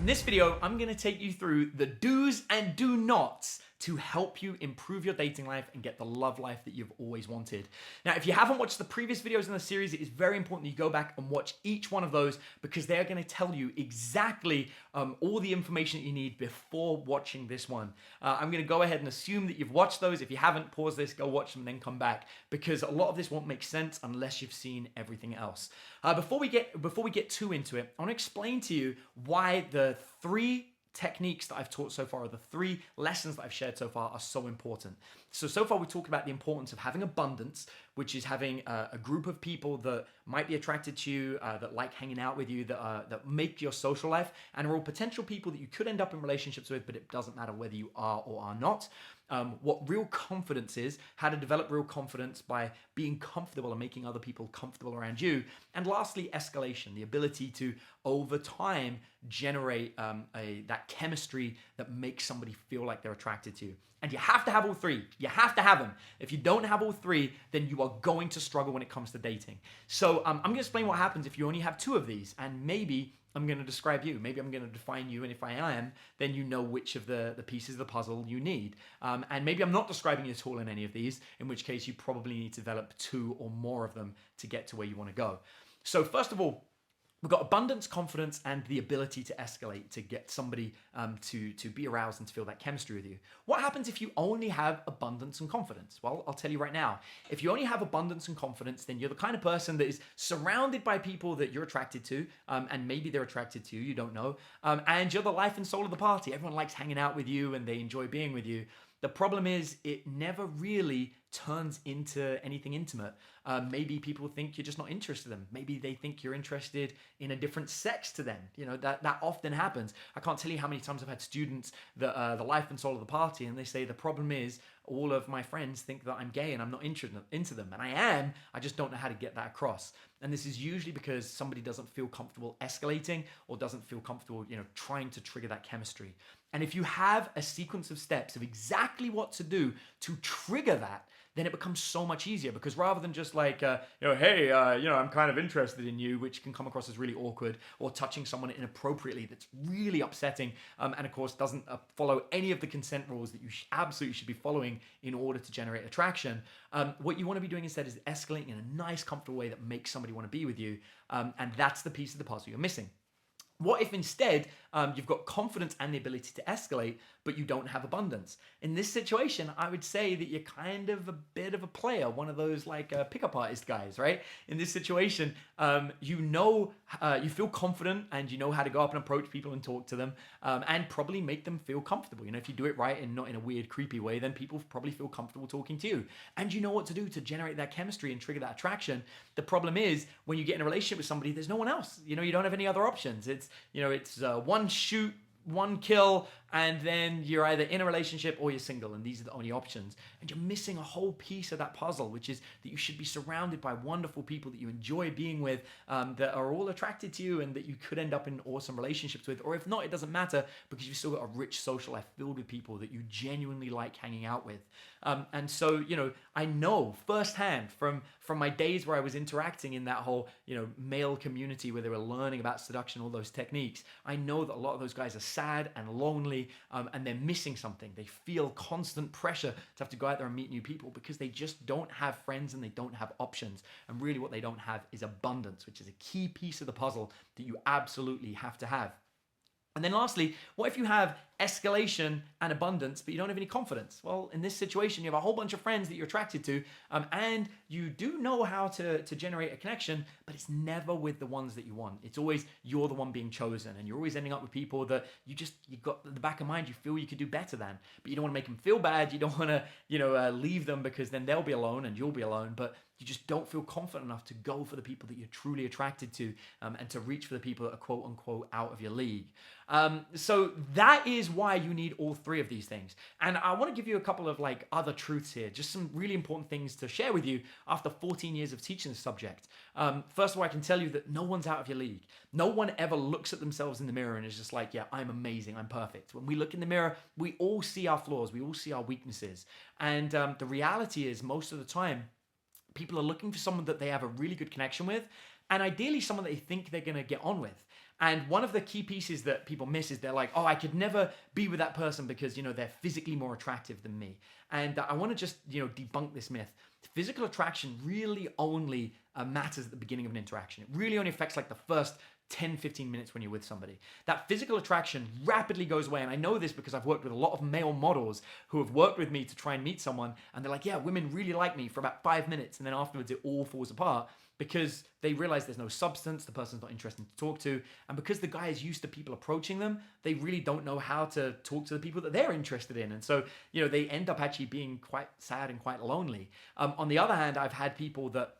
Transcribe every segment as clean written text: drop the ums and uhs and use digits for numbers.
In this video, I'm going to take you through the do's and do nots to help you improve your dating life and get the love life that you've always wanted. Now, if you haven't watched the previous videos in the series, it is very important that you go back and watch each one of those because they're going to tell you exactly all the information that you need before watching this one. I'm going to go ahead and assume that you've watched those. If you haven't, pause this, go watch them, and then come back because a lot of this won't make sense unless you've seen everything else. Before we get too into it, I want to explain to you why the three techniques that I've taught so far, or the three lessons that I've shared so far, are so important. So far we talked about the importance of having abundance, which is having a group of people that might be attracted to you, that like hanging out with you, that make your social life, and are all potential people that you could end up in relationships with, but it doesn't matter whether you are or are not. What real confidence is, how to develop real confidence by being comfortable and making other people comfortable around you. And lastly, escalation, the ability to, over time, generate that chemistry that makes somebody feel like they're attracted to you. And you have to have all three. You have to have them. If you don't have all three, then you are going to struggle when it comes to dating. So I'm going to explain what happens if you only have two of these, and maybe I'm going to describe you. Maybe I'm going to define you, and if I am, then you know which of the pieces of the puzzle you need. And maybe I'm not describing you at all in any of these, in which case you probably need to develop two or more of them to get to where you want to go. So first of all, we've got abundance, confidence, and the ability to escalate, to get somebody to be aroused and to feel that chemistry with you. What happens if you only have abundance and confidence? Well, I'll tell you right now. If you only have abundance and confidence, then you're the kind of person that is surrounded by people that you're attracted to, and maybe they're attracted to you, you don't know, and you're the life and soul of the party. Everyone likes hanging out with you and they enjoy being with you. The problem is it never really turns into anything intimate. Maybe people think you're just not interested in them. Maybe they think you're interested in a different sex to them. You know, that often happens. I can't tell you how many times I've had students that are the life and soul of the party, and they say the problem is all of my friends think that I'm gay and I'm not interested into them. And I am, I just don't know how to get that across. And this is usually because somebody doesn't feel comfortable escalating or doesn't feel comfortable, trying to trigger that chemistry. And if you have a sequence of steps of exactly what to do to trigger that, then it becomes so much easier, because rather than just like, hey, I'm kind of interested in you, which can come across as really awkward, or touching someone inappropriately that's really upsetting, and of course doesn't follow any of the consent rules that you absolutely should be following in order to generate attraction. What you want to be doing instead is escalating in a nice, comfortable way that makes somebody want to be with you, and that's the piece of the puzzle you're missing. What if instead you've got confidence and the ability to escalate, but you don't have abundance? In this situation, I would say that you're kind of a bit of a player, one of those like pickup artist guys, right? In this situation, you feel confident and you know how to go up and approach people and talk to them, and probably make them feel comfortable. If you do it right and not in a weird, creepy way, then people probably feel comfortable talking to you. And you know what to do to generate that chemistry and trigger that attraction. The problem is when you get in a relationship with somebody, there's no one else. You don't have any other options. It's one shoot, one kill, and then you're either in a relationship or you're single, and these are the only options. And you're missing a whole piece of that puzzle, which is that you should be surrounded by wonderful people that you enjoy being with, that are all attracted to you and that you could end up in awesome relationships with. Or if not, it doesn't matter, because you've still got a rich social life filled with people that you genuinely like hanging out with. And so, I know firsthand from my days where I was interacting in that whole, male community where they were learning about seduction, all those techniques, I know that a lot of those guys are sad and lonely, and they're missing something. They feel constant pressure to have to go out there and meet new people because they just don't have friends and they don't have options. And really what they don't have is abundance, which is a key piece of the puzzle that you absolutely have to have. And then lastly, what if you have escalation and abundance, but you don't have any confidence? Well, in this situation, you have a whole bunch of friends that you're attracted to, and you do know how to generate a connection, but it's never with the ones that you want. It's always you're the one being chosen, and you're always ending up with people that you got in the back of mind, you feel you could do better than, but you don't want to make them feel bad. You don't want to, leave them, because then they'll be alone and you'll be alone, but you just don't feel confident enough to go for the people that you're truly attracted to, and to reach for the people that are quote unquote out of your league. So that is why you need all three of these things. And I want to give you a couple of other truths here, just some really important things to share with you after 14 years of teaching this subject. First of all, I can tell you that no one's out of your league. No one ever looks at themselves in the mirror and is just like, yeah, I'm amazing, I'm perfect. When we look in the mirror, we all see our flaws, we all see our weaknesses. And the reality is most of the time, people are looking for someone that they have a really good connection with, and ideally someone that they think they're going to get on with. And one of the key pieces that people miss is they're like, oh, I could never be with that person because, they're physically more attractive than me. And I want to just, debunk this myth. Physical attraction really only matters at the beginning of an interaction. It really only affects like the first 10, 15 minutes when you're with somebody. That physical attraction rapidly goes away. And I know this because I've worked with a lot of male models who have worked with me to try and meet someone. And they're like, yeah, women really like me for about 5 minutes. And then afterwards, it all falls apart because they realize there's no substance, the person's not interesting to talk to. And because the guy is used to people approaching them, they really don't know how to talk to the people that they're interested in. And so, they end up actually being quite sad and quite lonely. On the other hand, I've had people that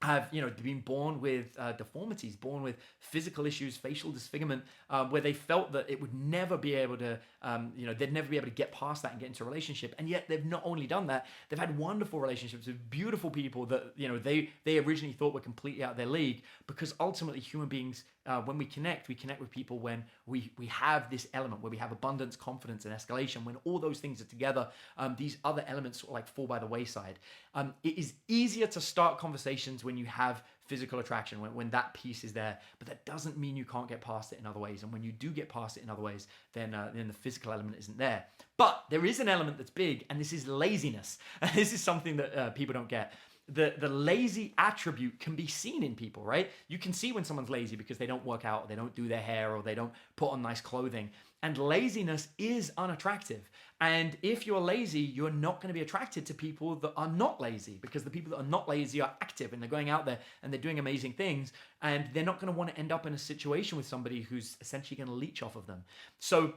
have been born with deformities, born with physical issues, facial disfigurement, where they felt that it would never be able to, they'd never be able to get past that and get into a relationship. And yet they've not only done that, they've had wonderful relationships with beautiful people that they originally thought were completely out of their league. Because ultimately, human beings, when we connect with people when we have this element where we have abundance, confidence, and escalation. When all those things are together, these other elements sort of like fall by the wayside. It is easier to start conversations when you have physical attraction, when that piece is there, but that doesn't mean you can't get past it in other ways. And when you do get past it in other ways, then the physical element isn't there. But there is an element that's big, and this is laziness. And this is something that people don't get. The lazy attribute can be seen in people, right? You can see when someone's lazy because they don't work out, or they don't do their hair, or they don't put on nice clothing. And laziness is unattractive. And if you're lazy, you're not going to be attracted to people that are not lazy, because the people that are not lazy are active and they're going out there and they're doing amazing things, and they're not going to want to end up in a situation with somebody who's essentially going to leech off of them. So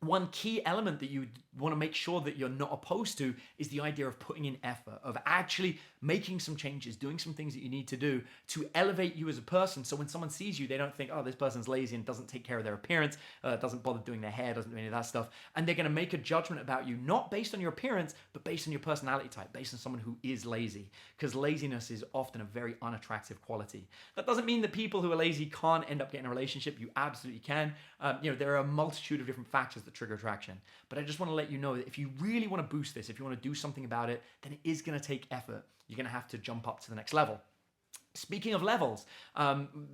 one key element that you want to make sure that you're not opposed to is the idea of putting in effort, of actually making some changes, doing some things that you need to do to elevate you as a person. So when someone sees you, they don't think, oh, this person's lazy and doesn't take care of their appearance, doesn't bother doing their hair, doesn't do any of that stuff. And they're going to make a judgment about you, not based on your appearance, but based on your personality type, based on someone who is lazy. Because laziness is often a very unattractive quality. That doesn't mean that people who are lazy can't end up getting a relationship. You absolutely can. There are a multitude of different factors that trigger attraction. But I just want to let you know that if you really want to boost this, if you want to do something about it, then it is going to take effort. You're going to have to jump up to the next level. Speaking of levels,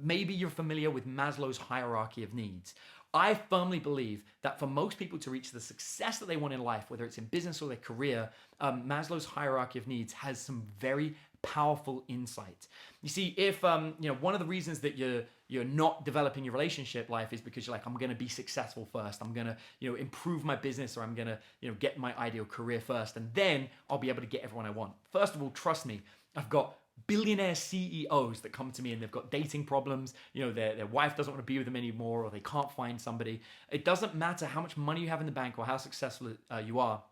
maybe you're familiar with Maslow's hierarchy of needs. I firmly believe that for most people to reach the success that they want in life, whether it's in business or their career, Maslow's hierarchy of needs has some very powerful insight. You see, if one of the reasons that you're not developing your relationship life is because you're like, I'm going to be successful first. I'm going to improve my business, or I'm going to get my ideal career first, and then I'll be able to get everyone I want. First of all, trust me, I've got billionaire CEOs that come to me and they've got dating problems. Their wife doesn't want to be with them anymore, or they can't find somebody. It doesn't matter how much money you have in the bank or how successful you are.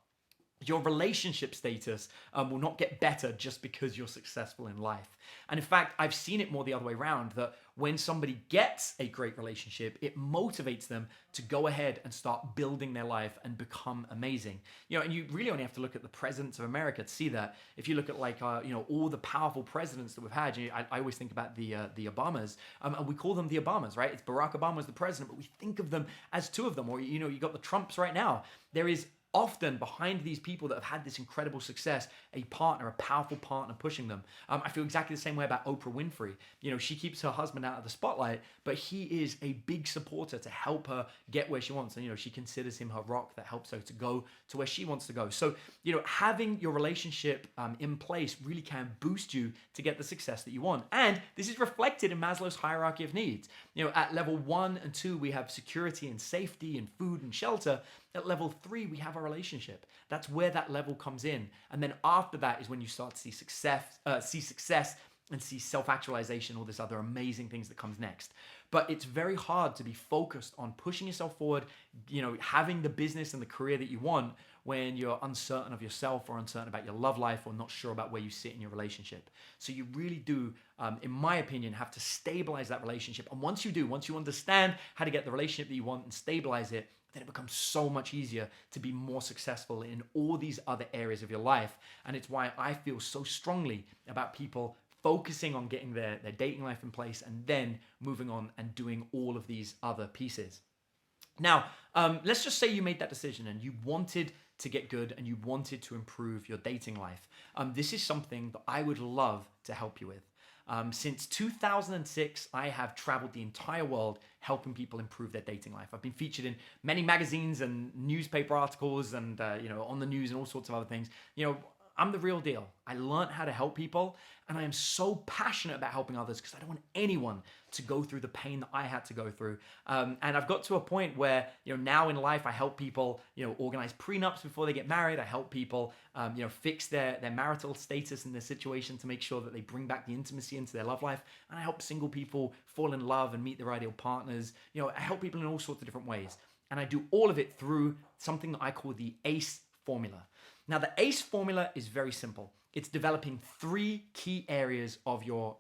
Your relationship status will not get better just because you're successful in life. And in fact, I've seen it more the other way around, that when somebody gets a great relationship, it motivates them to go ahead and start building their life and become amazing. And you really only have to look at the presidents of America to see that. If you look at all the powerful presidents that we've had, I always think about the Obamas, and we call them the Obamas, right? It's Barack Obama as the president, but we think of them as two of them. Or you got the Trumps right now. There is often behind these people that have had this incredible success, a partner, a powerful partner pushing them. I feel exactly the same way about Oprah Winfrey. She keeps her husband out of the spotlight, but he is a big supporter to help her get where she wants. And, she considers him her rock that helps her to go to where she wants to go. So, having your relationship in place really can boost you to get the success that you want. And this is reflected in Maslow's hierarchy of needs. At level 1 and 2, we have security and safety and food and shelter. At level 3, we have our relationship. That's where that level comes in. And then after that is when you start to see success and see self-actualization, all this other amazing things that comes next. But it's very hard to be focused on pushing yourself forward, having the business and the career that you want when you're uncertain of yourself, or uncertain about your love life, or not sure about where you sit in your relationship. So you really do, in my opinion, have to stabilize that relationship. And once you understand how to get the relationship that you want and stabilize it, then it becomes so much easier to be more successful in all these other areas of your life. And it's why I feel so strongly about people focusing on getting their dating life in place and then moving on and doing all of these other pieces. Now, let's just say you made that decision and you wanted to get good and you wanted to improve your dating life. This is something that I would love to help you with. Since 2006, I have traveled the entire world helping people improve their dating life. I've been featured in many magazines and newspaper articles and, on the news and all sorts of other things. I'm the real deal. I learned how to help people, and I am so passionate about helping others because I don't want anyone to go through the pain that I had to go through. And I've got to a point where, now in life, I help people, organize prenups before they get married. I help people, fix their marital status and their situation to make sure that they bring back the intimacy into their love life. And I help single people fall in love and meet their ideal partners. I help people in all sorts of different ways. And I do all of it through something that I call the ACE formula. Now, the ACE formula is very simple. It's developing 3 key areas of your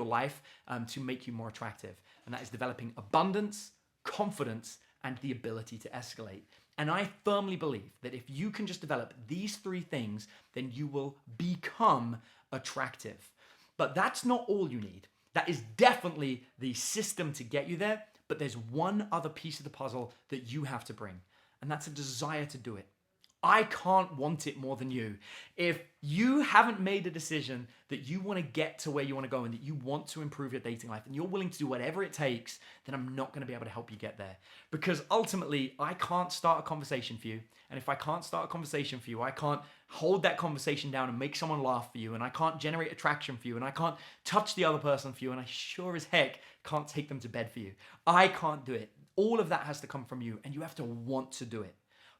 life to make you more attractive. And that is developing abundance, confidence, and the ability to escalate. And I firmly believe that if you can just develop these 3 things, then you will become attractive. But that's not all you need. That is definitely the system to get you there. But there's one other piece of the puzzle that you have to bring, and that's a desire to do it. I can't want it more than you. If you haven't made a decision that you want to get to where you want to go and that you want to improve your dating life and you're willing to do whatever it takes, then I'm not going to be able to help you get there. Because ultimately, I can't start a conversation for you. And if I can't start a conversation for you, I can't hold that conversation down and make someone laugh for you. And I can't generate attraction for you. And I can't touch the other person for you. And I sure as heck can't take them to bed for you. I can't do it. All of that has to come from you, and you have to want to do it.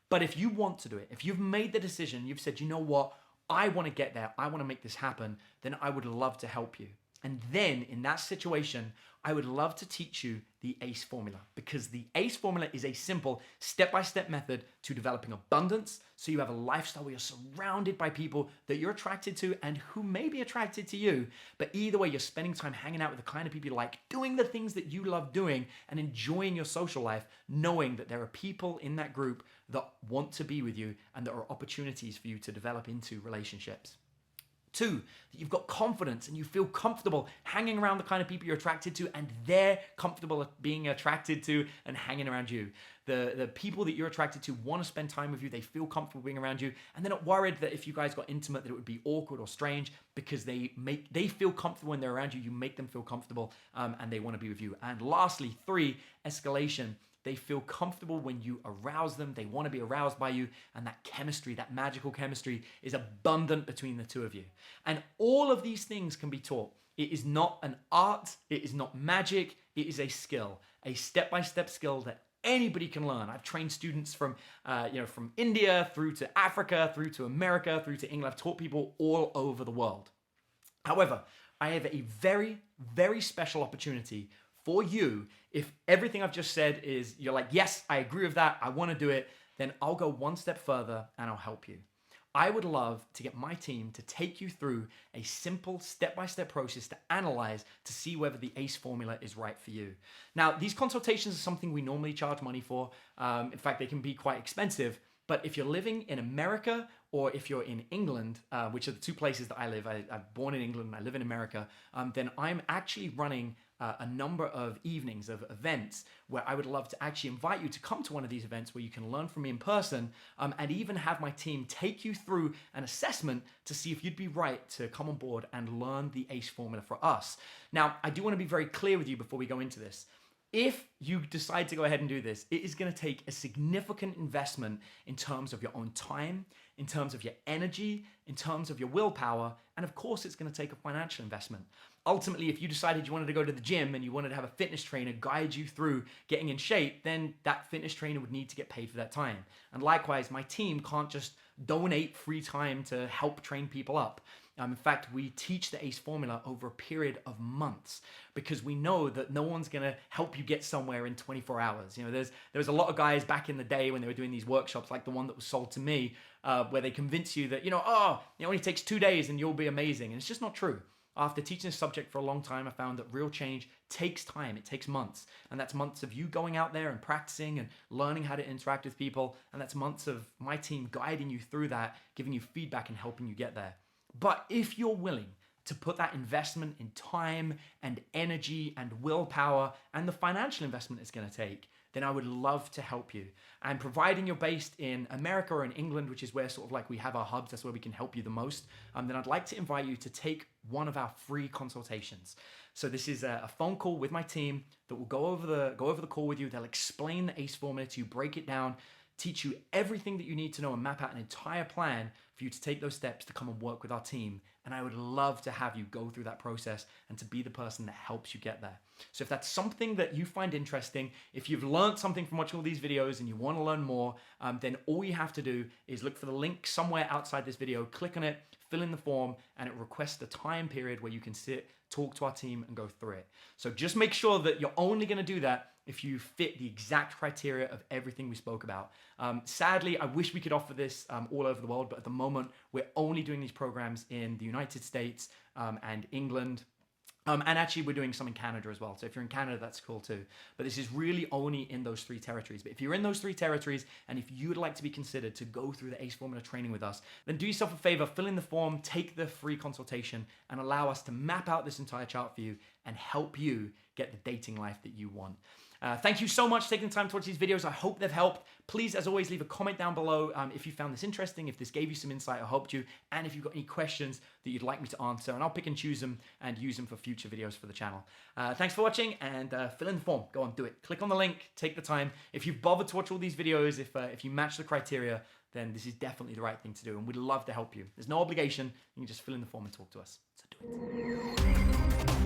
But if you want to do it, if you've made the decision, you've said, you know what, I want to get there, I want to make this happen, then I would love to help you. And then in that situation, I would love to teach you the ACE formula, because the ACE formula is a simple step-by-step method to developing abundance, so you have a lifestyle where you're surrounded by people that you're attracted to and who may be attracted to you. But either way, you're spending time hanging out with the kind of people you like, doing the things that you love doing, and enjoying your social life, knowing that there are people in that group that want to be with you and there are opportunities for you to develop into relationships. 2, that you've got confidence and you feel comfortable hanging around the kind of people you're attracted to, and they're comfortable being attracted to and hanging around you. The people that you're attracted to want to spend time with you. They feel comfortable being around you, and they're not worried that if you guys got intimate that it would be awkward or strange, because they feel comfortable when they're around you. You make them feel comfortable, and they want to be with you. And lastly, 3, escalation. They feel comfortable when you arouse them. They want to be aroused by you. And that chemistry, that magical chemistry, is abundant between the 2 of you. And all of these things can be taught. It is not an art. It is not magic. It is a skill, a step-by-step skill that anybody can learn. I've trained students from India through to Africa, through to America, through to England. I've taught people all over the world. However, I have a very, very special opportunity for you. If everything I've just said is you're like, yes, I agree with that, I want to do it, then I'll go one step further and I'll help you. I would love to get my team to take you through a simple step-by-step process to analyze to see whether the ACE formula is right for you. Now, these consultations are something we normally charge money for. In fact, they can be quite expensive. But if you're living in America or if you're in England, which are the 2 places that I live, I'm born in England and I live in America, then I'm actually running a number of evenings of events where I would love to actually invite you to come to one of these events where you can learn from me in person, and even have my team take you through an assessment to see if you'd be right to come on board and learn the ACE formula for us. Now, I do want to be very clear with you before we go into this. If you decide to go ahead and do this, it is going to take a significant investment in terms of your own time, in terms of your energy, in terms of your willpower, and of course it's going to take a financial investment. Ultimately, if you decided you wanted to go to the gym and you wanted to have a fitness trainer guide you through getting in shape, then that fitness trainer would need to get paid for that time. And likewise, my team can't just donate free time to help train people up. In fact, we teach the ACE formula over a period of months because we know that no one's going to help you get somewhere in 24 hours. There was a lot of guys back in the day when they were doing these workshops, like the one that was sold to me, where they convince you that, it only takes 2 days and you'll be amazing. And it's just not true. After teaching this subject for a long time, I found that real change takes time. It takes months. And that's months of you going out there and practicing and learning how to interact with people. And that's months of my team guiding you through that, giving you feedback and helping you get there. But if you're willing to put that investment in time and energy and willpower and the financial investment it's going to take, then I would love to help you. And providing you're based in America or in England, which is where sort of like we have our hubs, that's where we can help you the most, then I'd like to invite you to take one of our free consultations. So this is a phone call with my team that will go over the call with you. They'll explain the ACE formula to you, break it down, teach you everything that you need to know, and map out an entire plan for you to take those steps to come and work with our team. And I would love to have you go through that process and to be the person that helps you get there. So if that's something that you find interesting, if you've learned something from watching all these videos and you want to learn more, then all you have to do is look for the link somewhere outside this video, click on it, fill in the form, and it requests a time period where you can sit, talk to our team, and go through it. So just make sure that you're only going to do that if you fit the exact criteria of everything we spoke about. Sadly, I wish we could offer this all over the world, but at the moment, we're only doing these programs in the United States and England. And actually, we're doing some in Canada as well. So if you're in Canada, that's cool too. But this is really only in those 3 territories. But if you're in those 3 territories, and if you'd like to be considered to go through the ACE Formula training with us, then do yourself a favor, fill in the form, take the free consultation, and allow us to map out this entire chart for you and help you get the dating life that you want. Thank you so much for taking the time to watch these videos. I hope they've helped. Please, as always, leave a comment down below if you found this interesting, if this gave you some insight or helped you, and if you've got any questions that you'd like me to answer, and I'll pick and choose them and use them for future videos for the channel. Thanks for watching, and fill in the form. Go on, do it. Click on the link, take the time. If you've bothered to watch all these videos, if you match the criteria, then this is definitely the right thing to do, and we'd love to help you. There's no obligation. You can just fill in the form and talk to us. So do it.